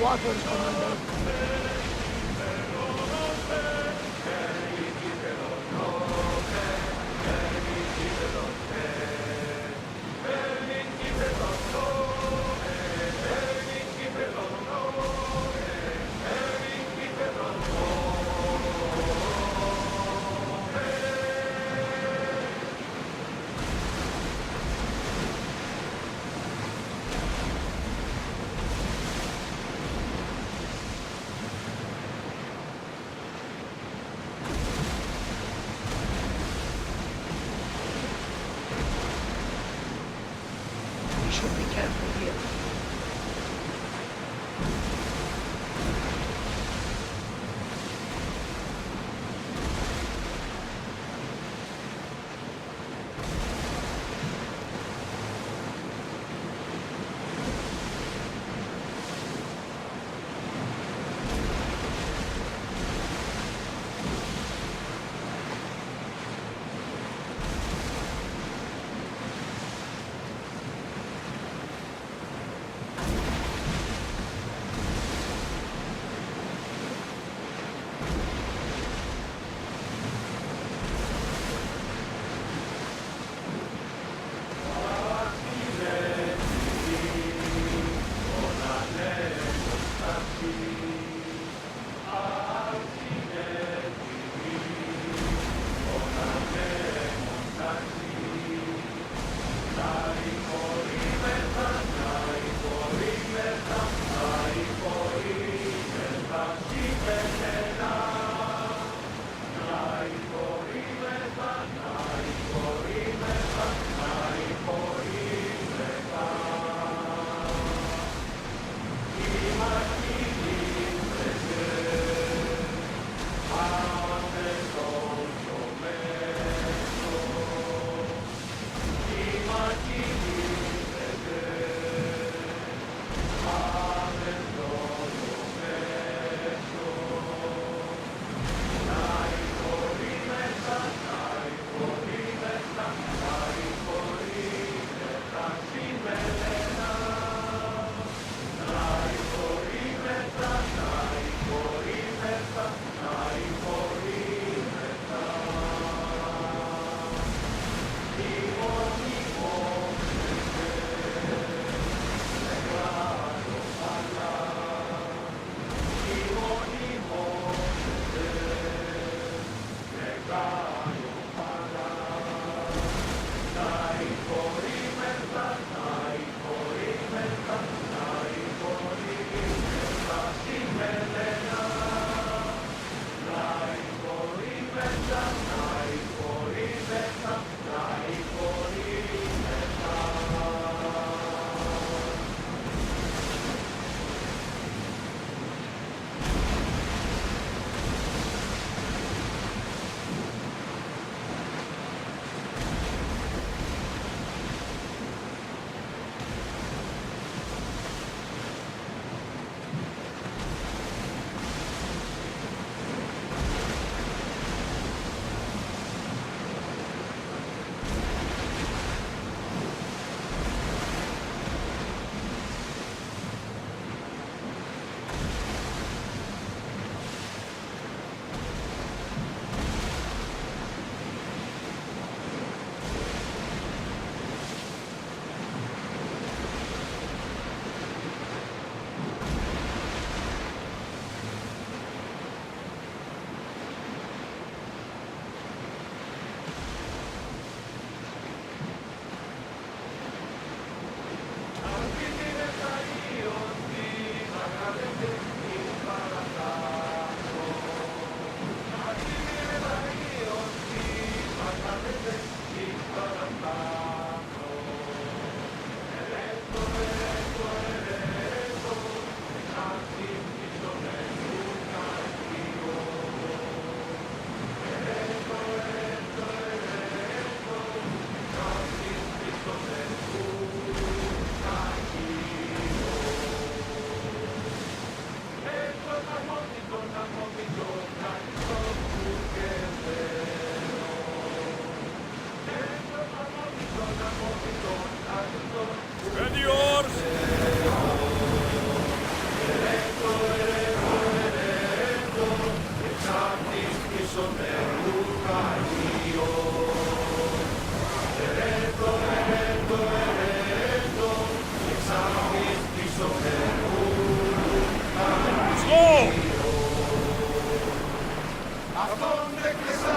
water, Commander. We should be careful here.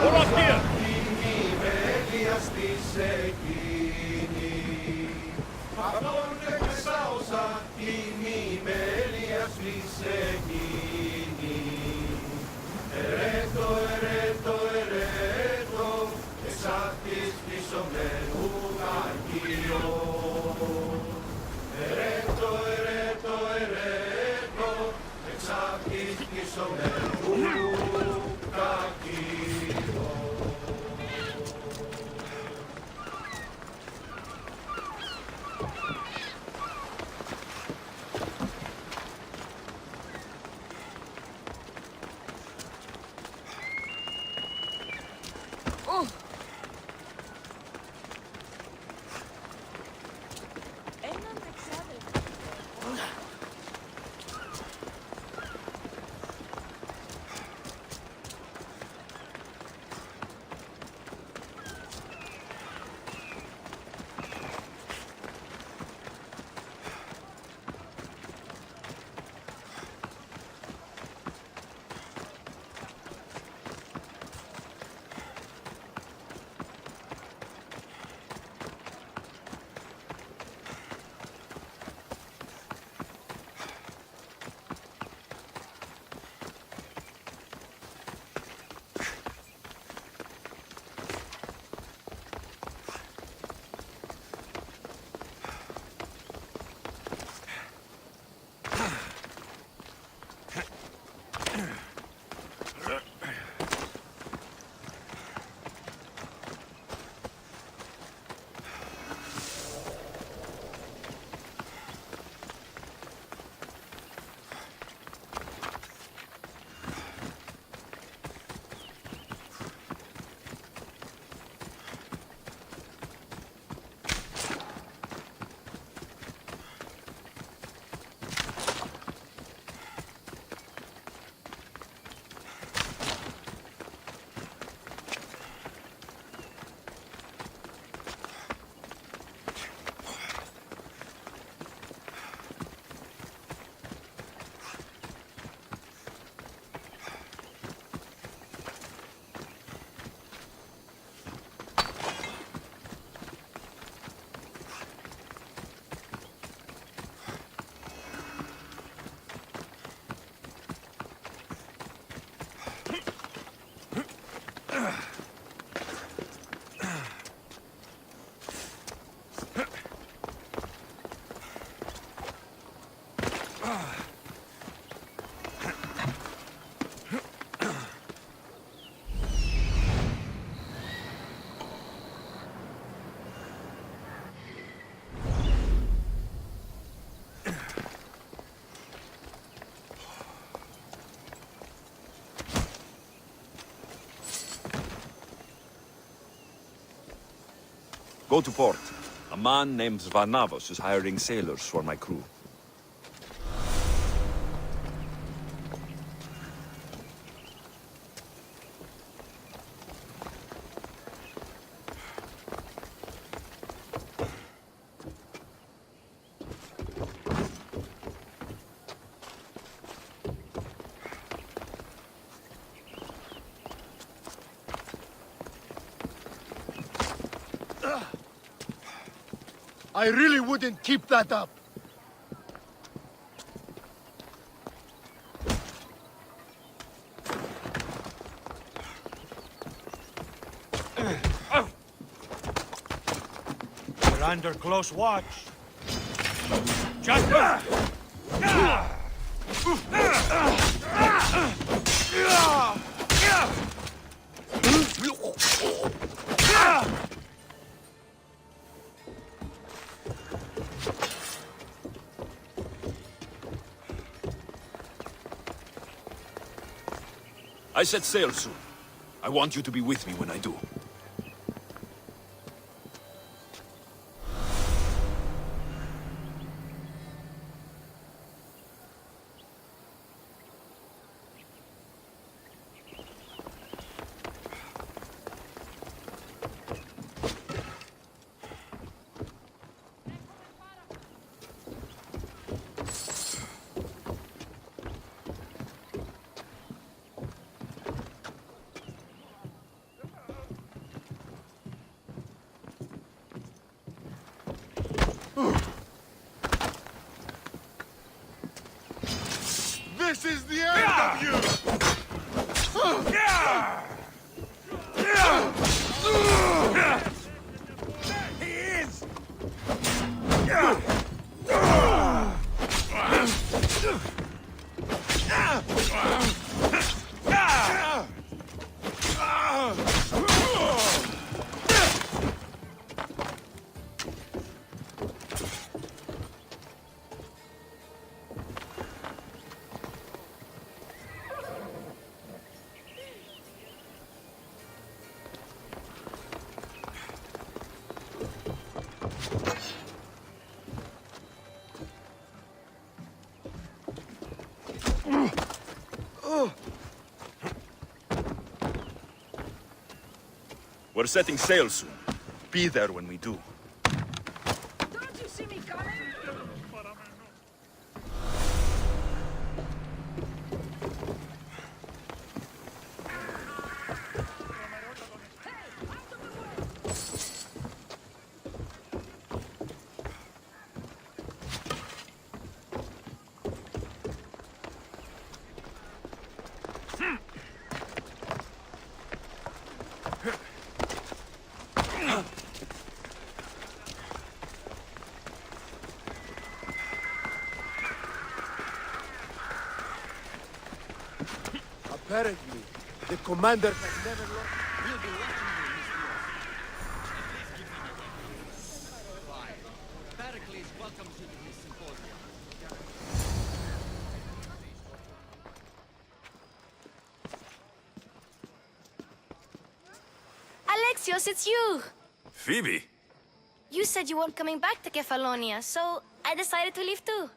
Hold up here! Go to port. A man named Varnavos is hiring sailors for my crew. I really wouldn't keep that up. We're under close watch. Just I set sail soon. I want you to be with me when I do. We're setting sail soon. Be there when we do. Don't you see me coming? Apparently, the commander has never lost. Alexios, it's you! Phoebe? You said you weren't coming back to Kefalonia, so I decided to leave too.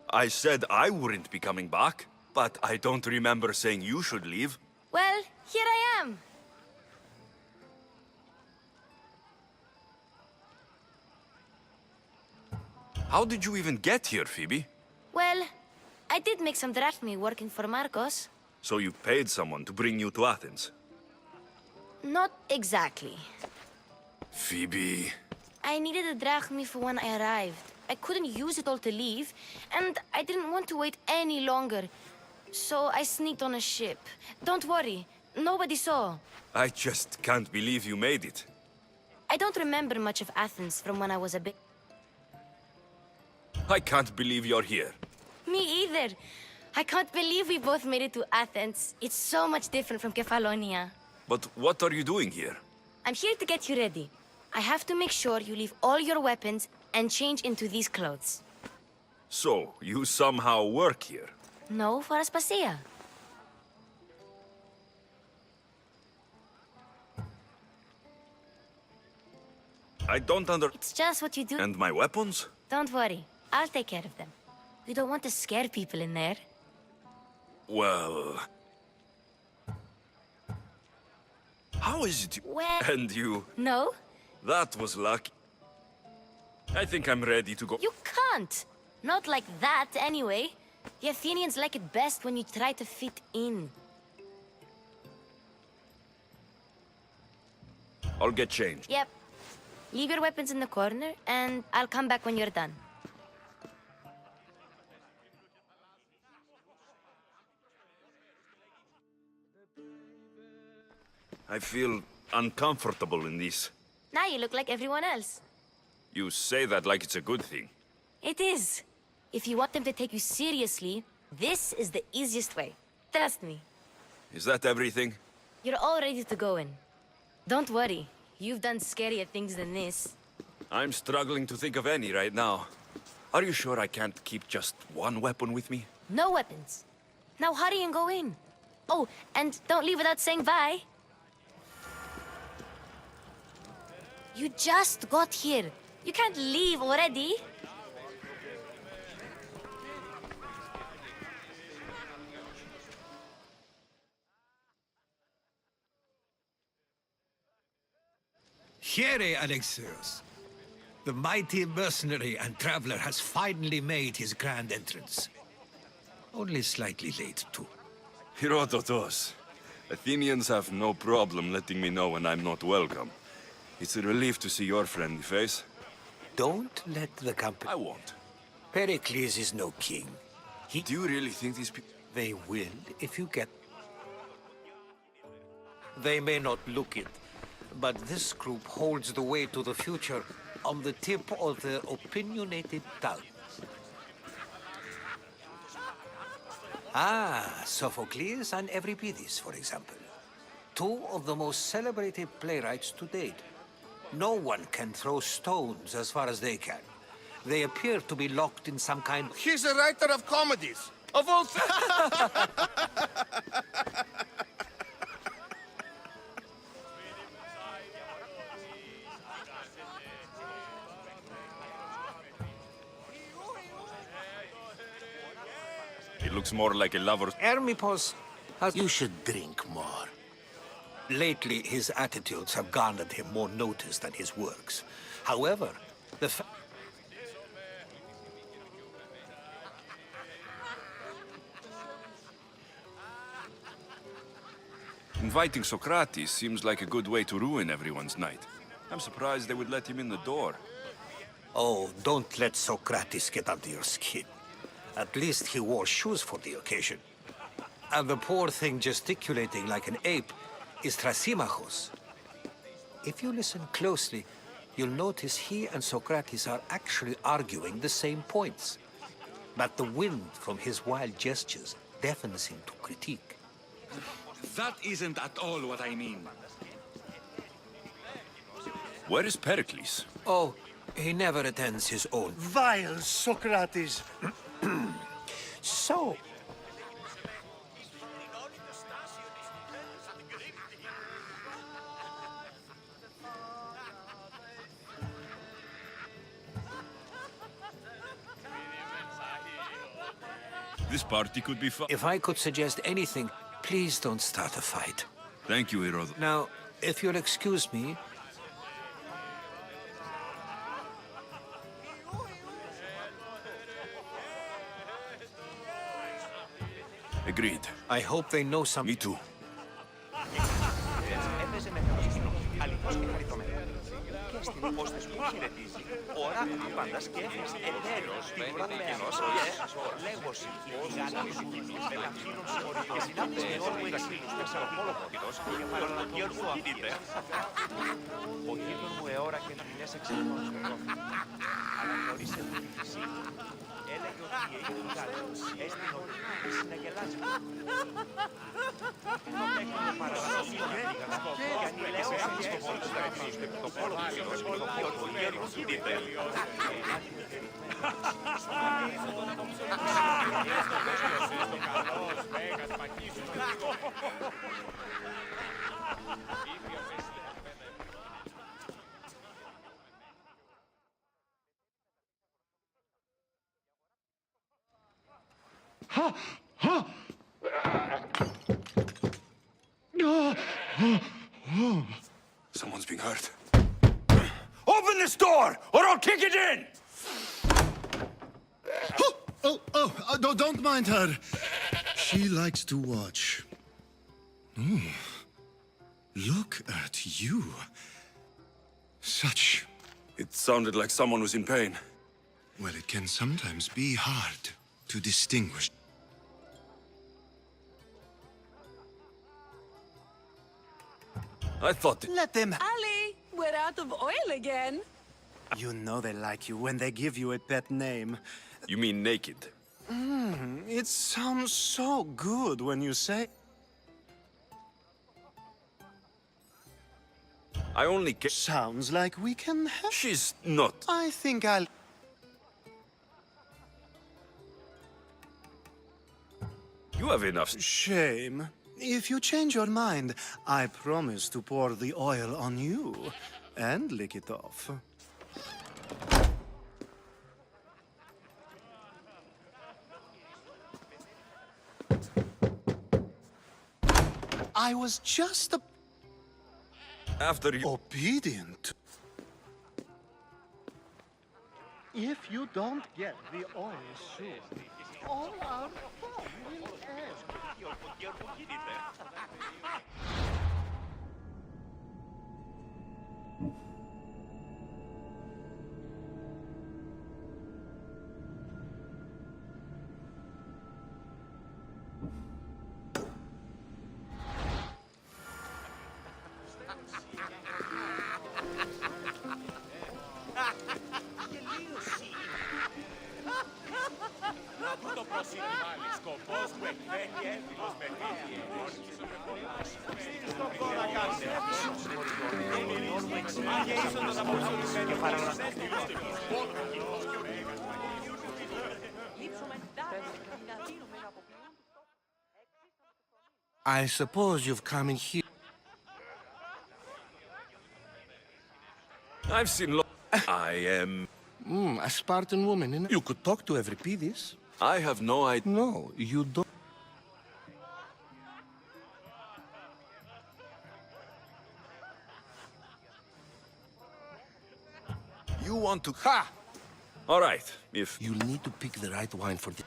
I said I wouldn't be coming back, but I don't remember saying you should leave. Well, here I am. How did you even get here, Phoebe? Well, I did make some drachmi working for Marcos. So you paid someone to bring you to Athens? Not exactly. Phoebe... I needed a drachmi for when I arrived. I couldn't use it all to leave, and I didn't want to wait any longer. So I sneaked on a ship. Don't worry, nobody saw. I just can't believe you made it. I don't remember much of Athens from when I was a bit... I can't believe you're here. Me either. I can't believe we both made it to Athens. It's so much different from Kefalonia. But what are you doing here? I'm here to get you ready. I have to make sure you leave all your weapons and change into these clothes. So, you somehow work here? No, for Aspasia. I don't under... It's just what you do. And my weapons? Don't worry, I'll take care of them. You don't want to scare people in there. Well... How is it? Well... And you... No? That was lucky. I think I'm ready to go. You can't! Not like that, anyway. The Athenians like it best when you try to fit in. I'll get changed. Yep. Leave your weapons in the corner, and I'll come back when you're done. I feel uncomfortable in this. Now you look like everyone else. You say that like it's a good thing. It is. If you want them to take you seriously, this is the easiest way. Trust me. Is that everything? You're all ready to go in. Don't worry. You've done scarier things than this. I'm struggling to think of any right now. Are you sure I can't keep just one weapon with me? No weapons. Now hurry and go in. Oh, and don't leave without saying bye. You just got here. You can't leave already. Here, Alexios. The mighty mercenary and traveler has finally made his grand entrance. Only slightly late, too. Herodotus. Athenians have no problem letting me know when I'm not welcome. It's a relief to see your friendly face. Don't let the company... I won't. Pericles is no king. Do you really think these people... They will if you get... They may not look it, but this group holds the way to the future on the tip of their opinionated tongue. Ah, Sophocles and Euripides, for example. Two of the most celebrated playwrights to date. No one can throw stones as far as they can. They appear to be locked in some kind... He's a writer of comedies. Of all things. It looks more like a lover's... Hermippos, you should drink more. Lately, his attitudes have garnered him more notice than his works. However, Inviting Socrates seems like a good way to ruin everyone's night. I'm surprised they would let him in the door. Oh, don't let Socrates get under your skin. At least he wore shoes for the occasion. And the poor thing gesticulating like an ape is Thrasymachos. If you listen closely, you'll notice he and Socrates are actually arguing the same points. But the wind from his wild gestures deafens him to critique. That isn't at all what I mean. Where is Pericles? Oh, he never attends his own. Vile Socrates! So, This party could be fun. if I could suggest anything, please don't start a fight. Thank you, Herodotus. Now, if you'll excuse me, Agreed. I hope they know some. Me too. Έπαιζε με θεόστινο, αληθώς και χαριτωμένο. Και στην υπόσταση που χαιρετίζει, οράκουλη πάντας και έφτασε εταίρος την ουρανός και λέγωση η γάλα σου μεταξύνων συμμορίες και συνάπτες με όρου εξήλους τεσσεροπόλοποτος και παραλογιών μου αφήτητε. Ο γύρνων μου εώρα και τρινές εξελθών σου αλλά γνωρίσε μου τη φυσή. Έλεγε ότι η αίγη του γάλου έστεινε ότι συναγελάζει. Το τέχνο παραλογιών αφήγαν και ανηλέω στο πόλο του ταρεφής το πόλο του γύρος με το οποίο του γέρου κινείται. Someone's being hurt. Open this door, or I'll kick it in! Don't mind her. She likes to watch. Oh, look at you. Such... It sounded like someone was in pain. Well, it can sometimes be hard to distinguish. I thought that... Let them. Ali, we're out of oil again. You know they like you when they give you a pet name. You mean naked? It sounds so good when you say. I only ca- Sounds like we can help. She's not. I think I'll. You have enough... Shame. If you change your mind, I promise to pour the oil on you and lick it off. I was just After you... obedient. If you don't get the oil soon, all our fun will end. I suppose you've come in here. I've seen lo... I am... A Spartan woman, innit? You could talk to Euripides. I have no idea. No, you don't. You want to... Ha! All right, if... You'll need to pick the right wine for the...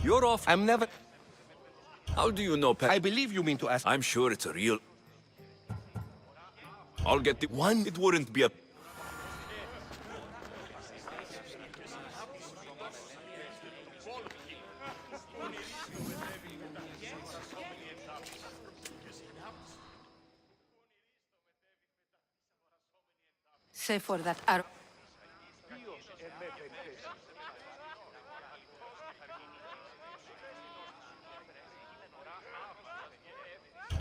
You're off. I'm never... How do you know, I believe you mean to ask... I'm sure it's a real... I'll get the... One... It wouldn't be a... Say for that arrow.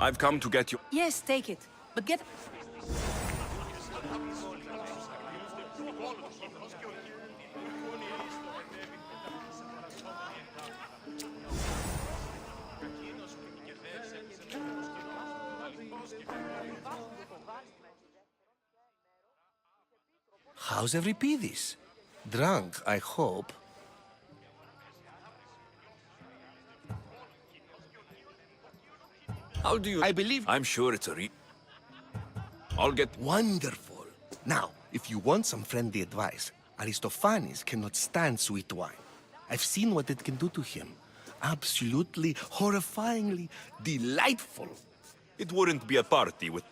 I've come to get you... Yes, take it. But get... How's Euripides? Drunk, I hope. How do you... I believe... I'm sure it's a I'll get... Wonderful. Now, if you want some friendly advice, Aristophanes cannot stand sweet wine. I've seen what it can do to him. Absolutely, horrifyingly delightful. It wouldn't be a party with...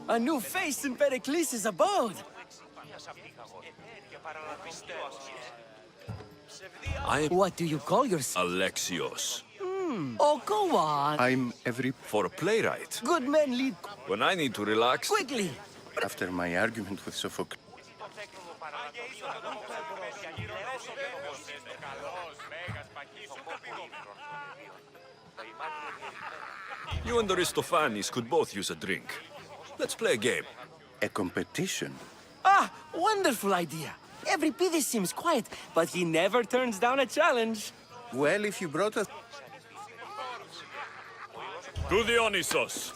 A new face in Pericles' abode! What do you call yourself? Alexios. Oh, go on! I'm For a playwright. Good men lead When I need to relax... quickly! After my argument with Sophocles. You and Aristophanes could both use a drink. Let's play a game. A competition? Ah, wonderful idea! Euripides seems quiet, but he never turns down a challenge. Well, if you brought us... To Dionysos.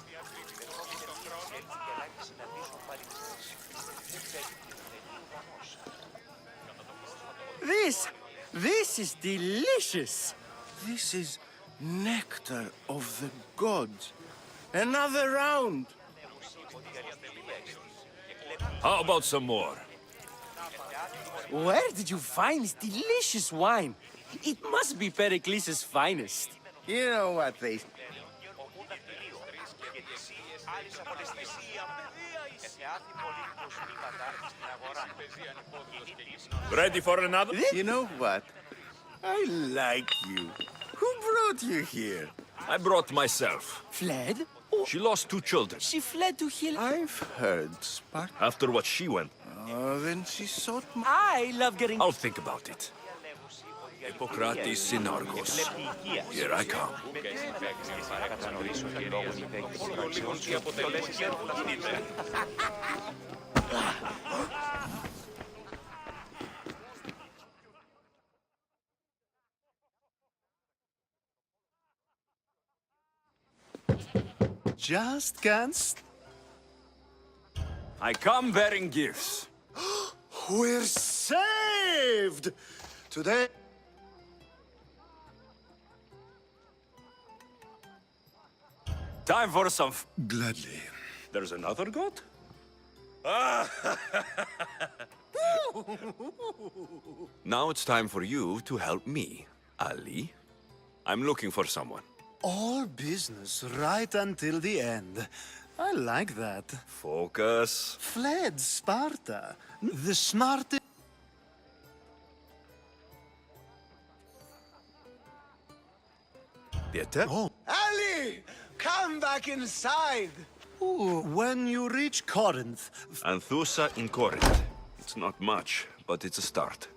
This is delicious! This is nectar of the gods. Another round! How about some more? Where did you find this delicious wine? It must be Pericles' finest. You know what they... Ready for another? You know what? I like you. Who brought you here? I brought myself. Fled? She lost 2 children. She fled to heal... I've heard Sparta. After what she went, Then she sought my... I love getting... I'll think about it. Hippocrates Synargos. Here I come. Just can't... I come bearing gifts. We're saved! Today... Time for some... Gladly. There's another goat? Now it's time for you to help me, Ali. I'm looking for someone. All business right until the end. I like that. Focus. Fled Sparta. The smartest... The attack? Oh. Ali! Come back inside! Ooh, when you reach Corinth... Anthusa in Corinth. It's not much, but it's a start.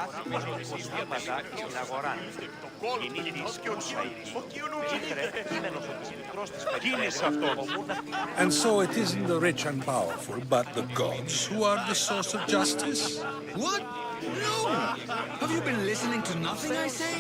κάθε μεσοτικό διαμαζάκι στην αγορά. Γεννήτης όσα εκεί. Ήθρε κείμενος ότι μικρός της περιφέρειας. And so it isn't the rich and powerful, but the gods who are the source of justice? What? No! Have you been listening to nothing I say?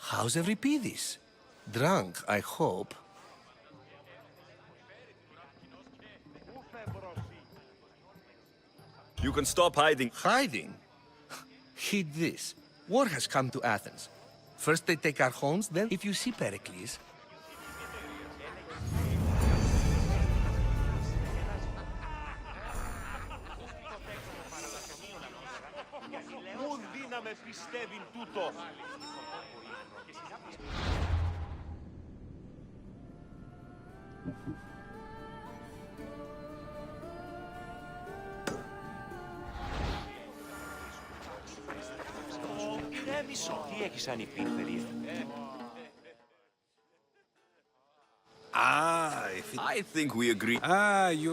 How's Euripides? Drunk, I hope. You can stop hiding. Hiding? Heed this. War has come to Athens. First they take our homes, then if you see Pericles... Πού δύναμε πιστεύει τούτο. Ηρέμησο, τι έχεις αν υπήρχε. I think we agree. You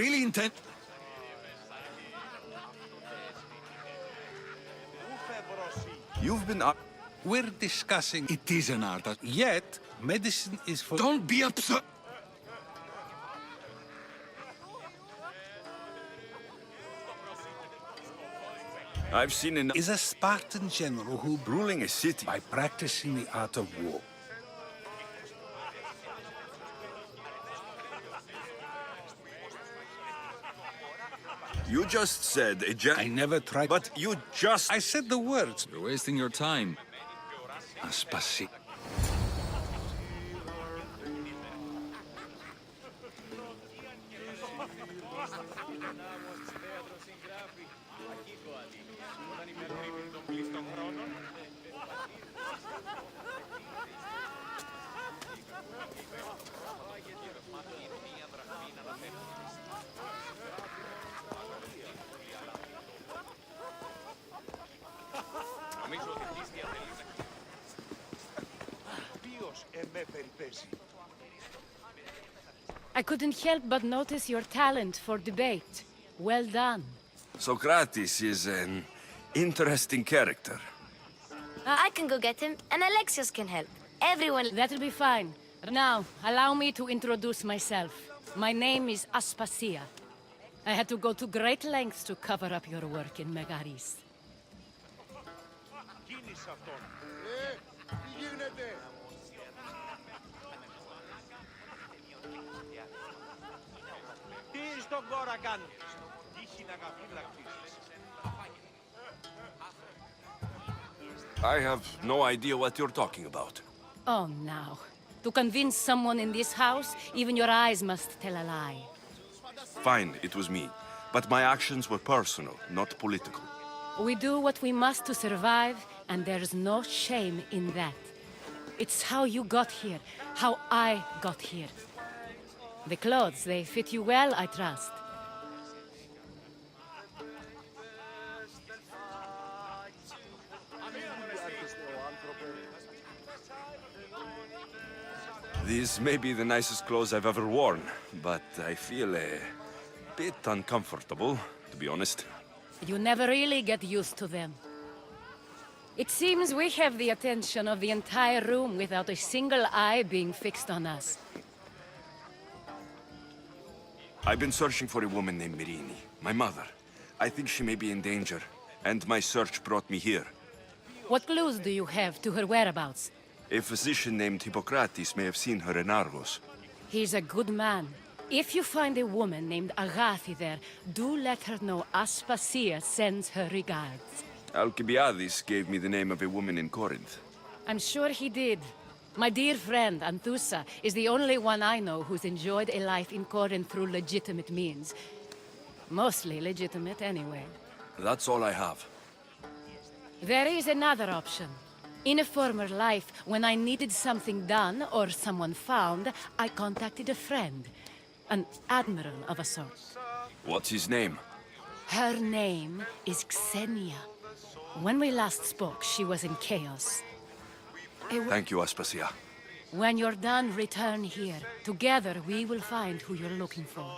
really intend... You've been... We're discussing... It is an art, yet medicine is for... Don't be upset! I've seen an... Is a Spartan general who... ruling a city. By practicing the art of war. You just said a I never tried... But you just... I said the words. You're wasting your time. Aspasi. I couldn't help but notice your talent for debate. Well done. Socrates is an interesting character. I can go get him, and Alexios can help. Everyone... That'll be fine. Now, allow me to introduce myself. My name is Aspasia. I had to go to great lengths to cover up your work in Megaris. Τι στον κόρα κάνεις. Τύχη να καφύλαξεις. I have no idea what you're talking about. Oh, now. To convince someone in this house, even your eyes must tell a lie. Fine, it was me. But my actions were personal, not political. We do what we must to survive, and there's no shame in that. It's how you got here, how I got here. The clothes, they fit you well, I trust. These may be the nicest clothes I've ever worn, but I feel a bit uncomfortable, to be honest. You never really get used to them. It seems we have the attention of the entire room without a single eye being fixed on us. I've been searching for a woman named Mirini, my mother. I think she may be in danger, and my search brought me here. What clues do you have to her whereabouts? A physician named Hippocrates may have seen her in Argos. He's a good man. If you find a woman named Agathi there, do let her know Aspasia sends her regards. Alcibiades gave me the name of a woman in Corinth. I'm sure he did. My dear friend, Anthusa, is the only one I know who's enjoyed a life in Corinth through legitimate means. Mostly legitimate, anyway. That's all I have. There is another option. In a former life, when I needed something done or someone found, I contacted a friend. An admiral of a sort. What's his name? Her name is Xenia. When we last spoke, she was in chaos. Thank you, Aspasia. When you're done, return here. Together, we will find who you're looking for.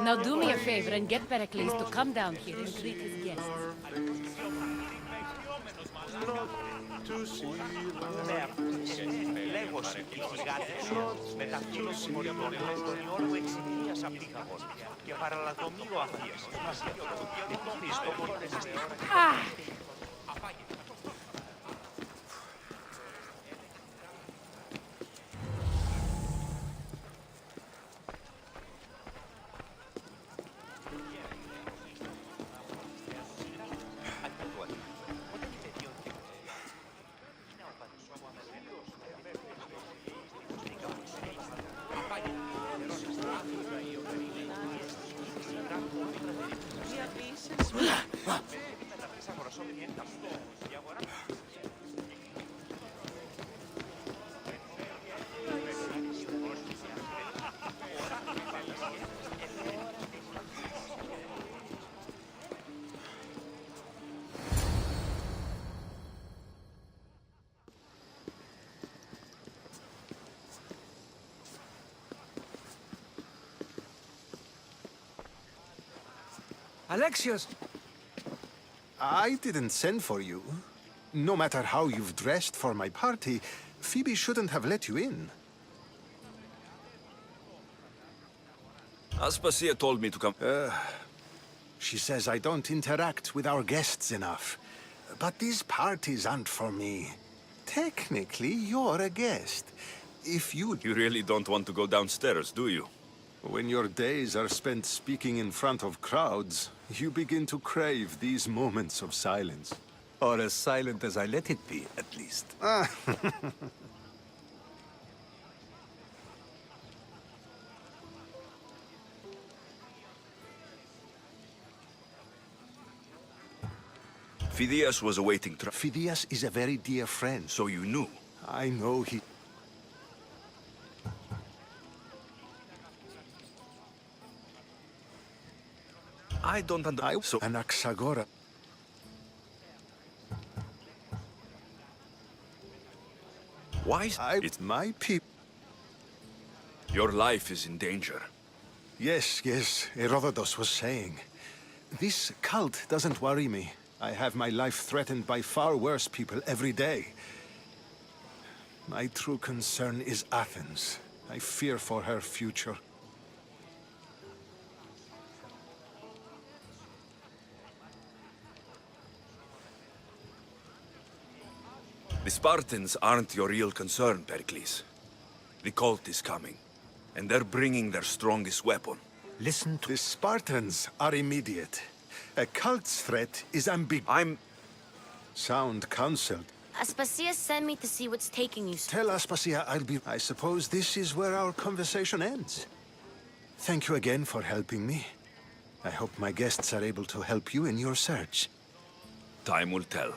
Now do me a favor and get Pericles to come down here and greet his guests. Λέγωση, οι γάτες μεταφύλλουν πολιτών Ιόλου εξηγίας απτύχαγος και παραλατομείο αφίες. Alexios! I didn't send for you. No matter how you've dressed for my party, Phoebe shouldn't have let you in. Aspasia told me to come. She says I don't interact with our guests enough. But these parties aren't for me. Technically, you're a guest. If you... You really don't want to go downstairs, do you? When your days are spent speaking in front of crowds, you begin to crave these moments of silence. Or as silent as I let it be, at least. Phidias was awaiting Phidias is a very dear friend. So you knew? I know he... I don't understand. So Anaxagora. Why? It's my people. Your life is in danger. Yes, Herodotus was saying. This cult doesn't worry me. I have my life threatened by far worse people every day. My true concern is Athens. I fear for her future. The Spartans aren't your real concern, Pericles. The cult is coming, and they're bringing their strongest weapon. Listen to... The Spartans are immediate. A cult's threat is ambiguous. Sound counsel. Aspasia sent me to see what's taking you so... Tell Aspasia I'll be... I suppose this is where our conversation ends. Thank you again for helping me. I hope my guests are able to help you in your search. Time will tell.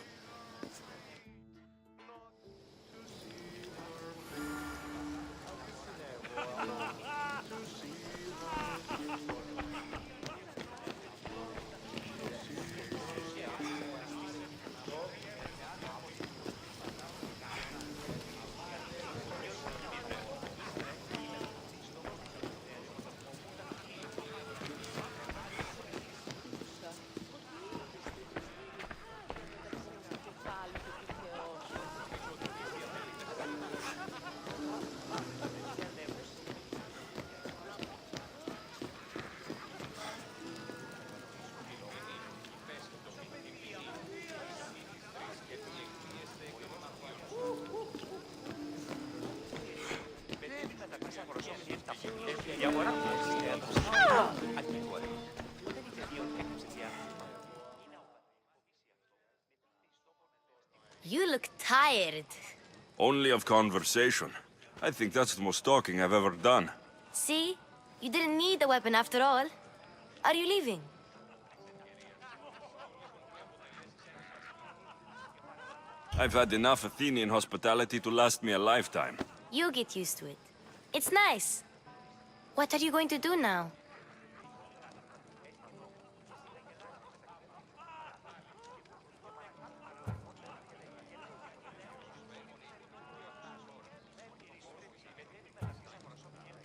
You look tired. Only of conversation. I think that's the most talking I've ever done. See? You didn't need the weapon after all. Are you leaving? I've had enough Athenian hospitality to last me a lifetime. You get used to it. It's nice. What are you going to do now?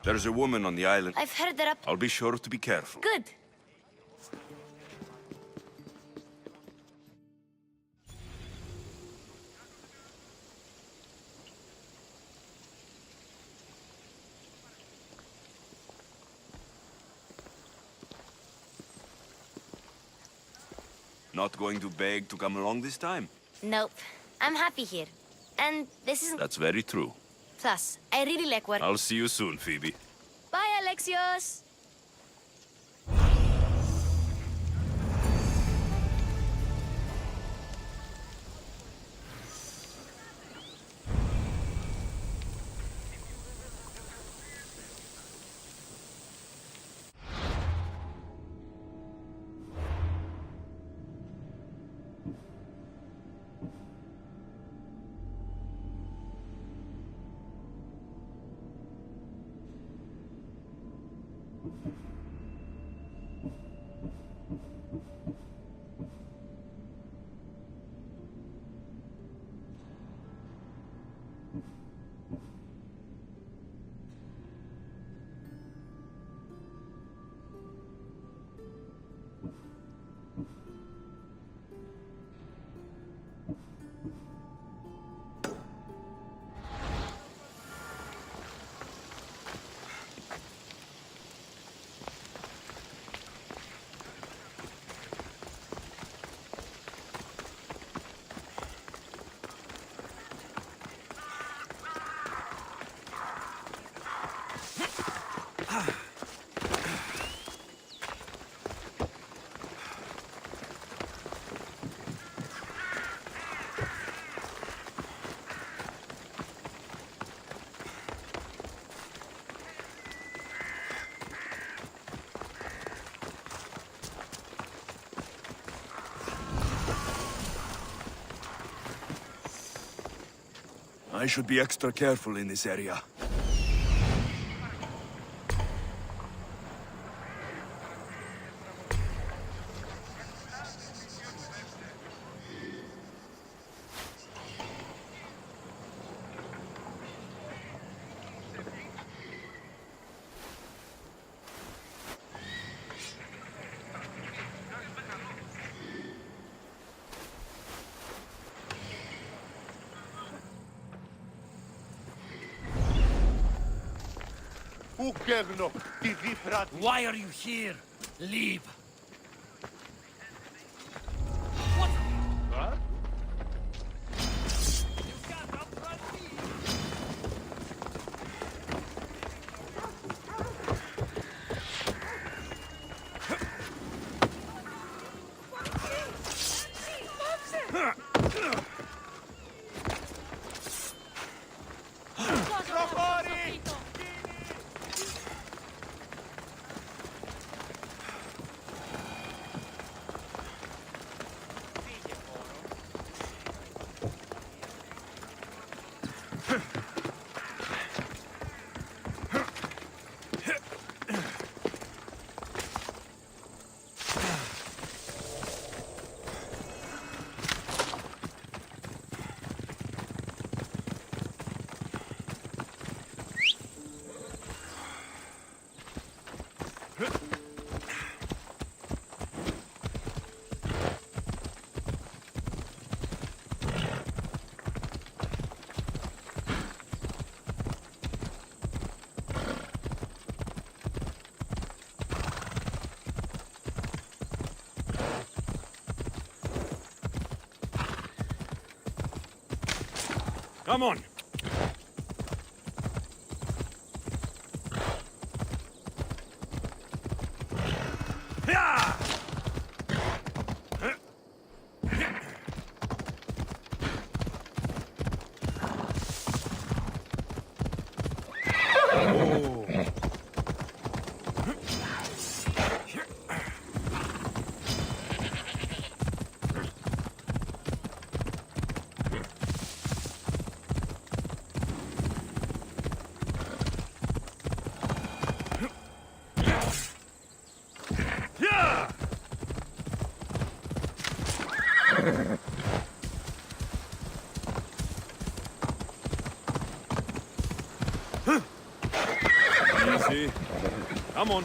There's a woman on the island. I've heard that up... I'll be sure to be careful. Good. Not going to beg to come along this time? Nope. I'm happy here. And this is... That's very true. Plus, I really like work... I'll see you soon, Phoebe. Bye, Alexios! I should be extra careful in this area. Why are you here? Leave. Come on. Easy. Come on.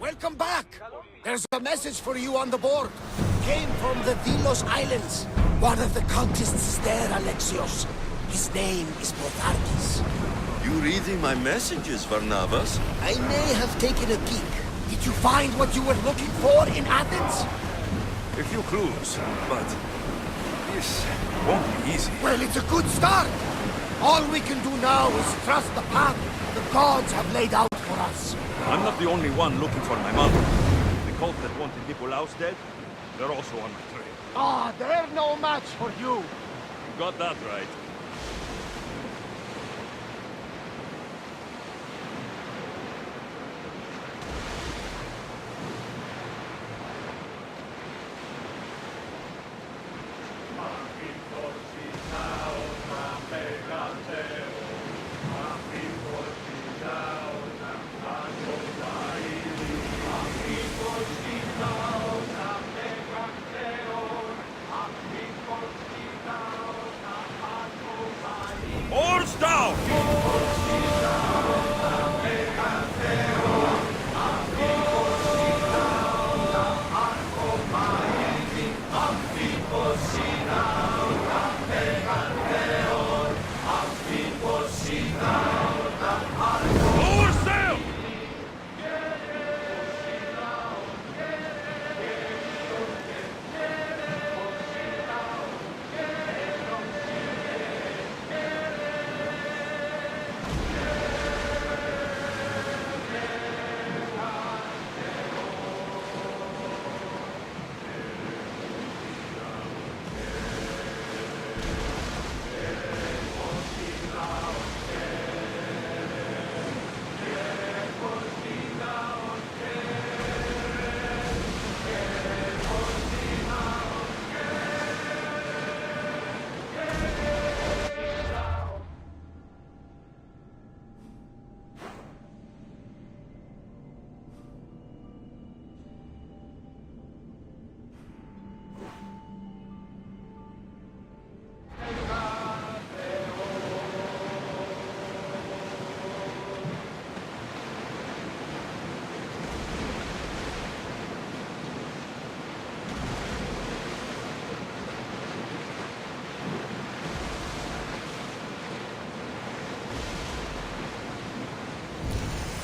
Welcome back! There's a message for you on the board. Came from the Delos Islands. One of the cultists there, Alexios. His name is Bothardis. You reading my messages, Varnavas? I may have taken a peek. Did you find what you were looking for in Athens? A few clues, but this won't be easy. Well, it's a good start. All we can do now is trust the path the gods have laid out for us. I'm not the only one looking for my mother. The cult that wanted Nicolaus dead, they're also on my trail. Ah, they're no match for you. You got that right. Oars down! Lower sail!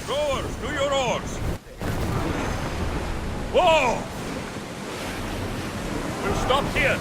Rowers, do your oars! Whoa! We'll stop here.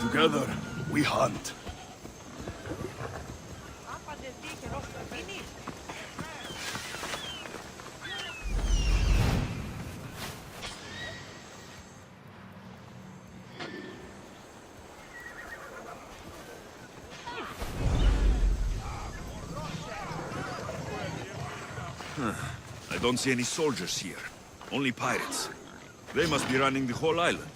Together, we hunt. I don't see any soldiers here. Only pirates. They must be running the whole island.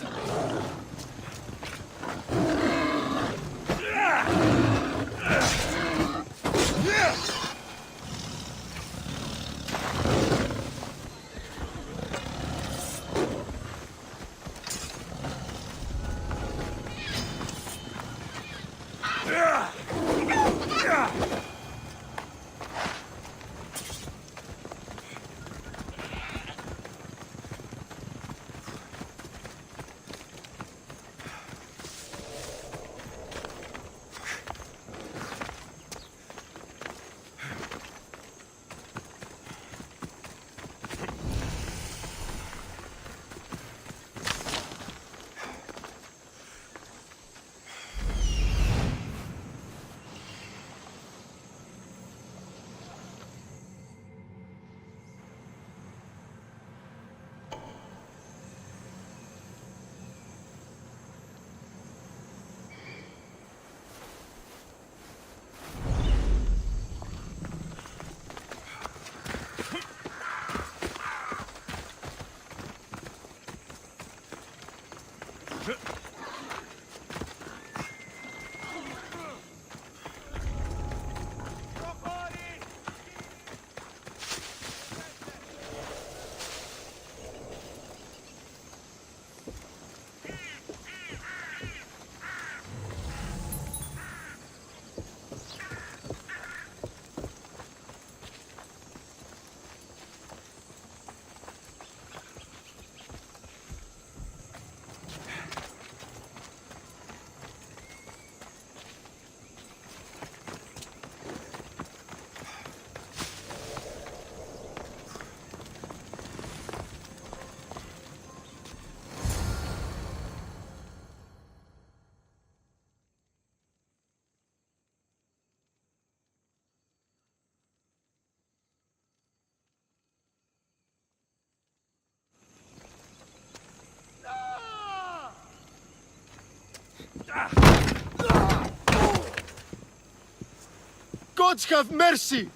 Gods have mercy!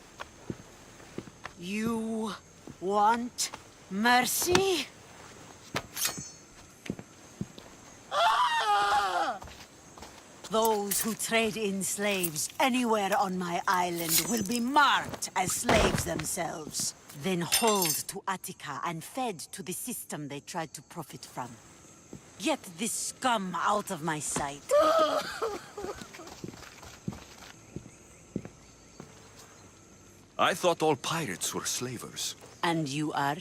You want mercy? Those who trade in slaves anywhere on my island will be marked as slaves themselves, then hauled to Attica and fed to the system they tried to profit from. Get this scum out of my sight. I thought all pirates were slavers. And you are?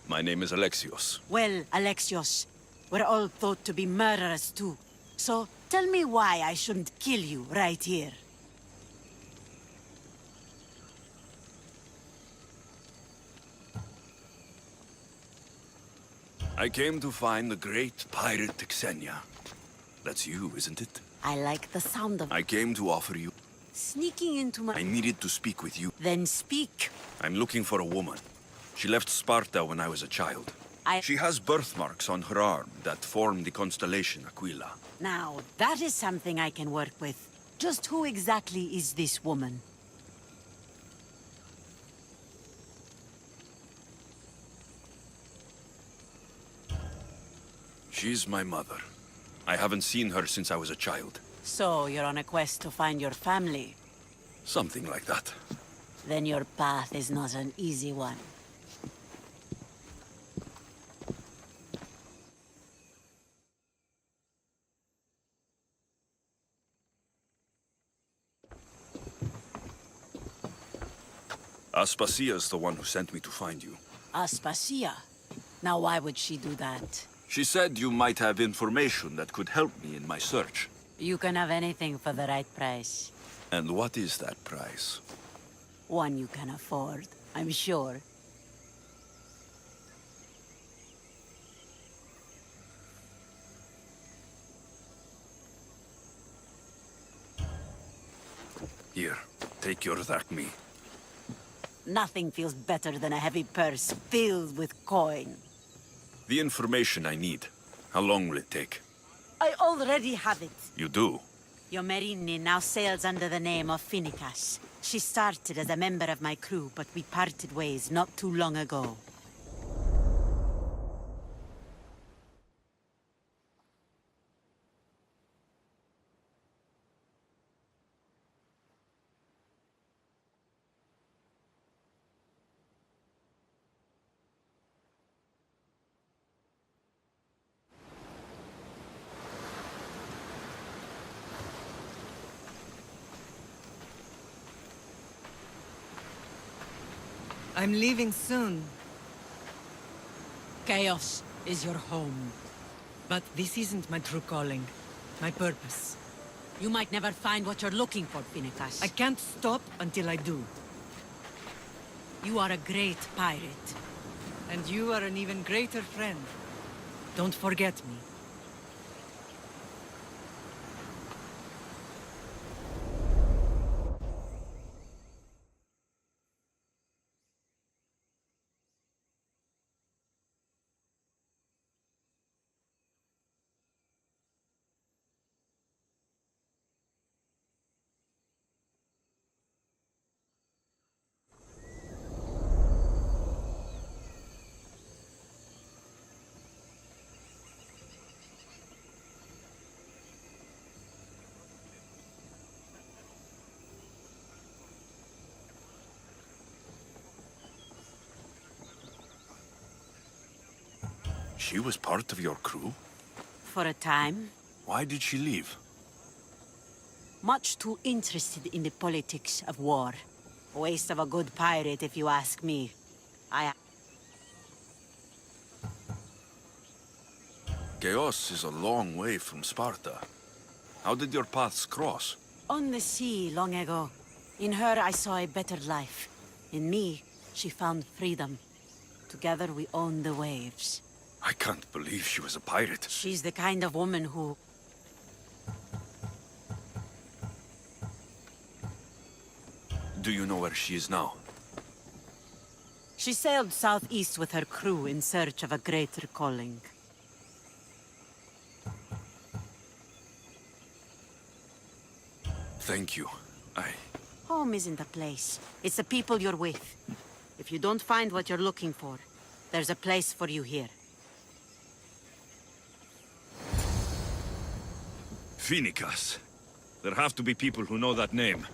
My name is Alexios. Well, Alexios, we're all thought to be murderers too. So, tell me why I shouldn't kill you right here. I came to find the great pirate Xenia. That's you, isn't it? I like the sound of... I came to offer you... Sneaking into my... I needed to speak with you. Then speak. I'm looking for a woman. She left Sparta when I was a child. She has birthmarks on her arm that form the constellation Aquila. Now, that is something I can work with. Just who exactly is this woman? She's my mother. I haven't seen her since I was a child. So, you're on a quest to find your family? Something like that. Then your path is not an easy one. Aspasia's the one who sent me to find you. Aspasia? Now why would she do that? She said you might have information that could help me in my search. You can have anything for the right price. And what is that price? One you can afford, I'm sure. Here, take your drachmi. Nothing feels better than a heavy purse filled with coin. The information I need. How long will it take? I already have it. You do? Your Merini now sails under the name of Finicas. She started as a member of my crew, but we parted ways not too long ago. I'm leaving soon. Chaos is your home. But this isn't my true calling. My purpose. You might never find what you're looking for, Finicas. I can't stop until I do. You are a great pirate. And you are an even greater friend. Don't forget me. She was part of your crew? For a time. Why did she leave? Much too interested in the politics of war. A waste of a good pirate, if you ask me. Chaos is a long way from Sparta. How did your paths cross? On the sea, long ago. In her, I saw a better life. In me, she found freedom. Together, we owned the waves. I can't believe she was a pirate. She's the kind of woman who... Do you know where she is now? She sailed southeast with her crew in search of a greater calling. Thank you. Home isn't a place. It's the people you're with. If you don't find what you're looking for, there's a place for you here. Finicas. There have to be people who know that name.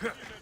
Huh.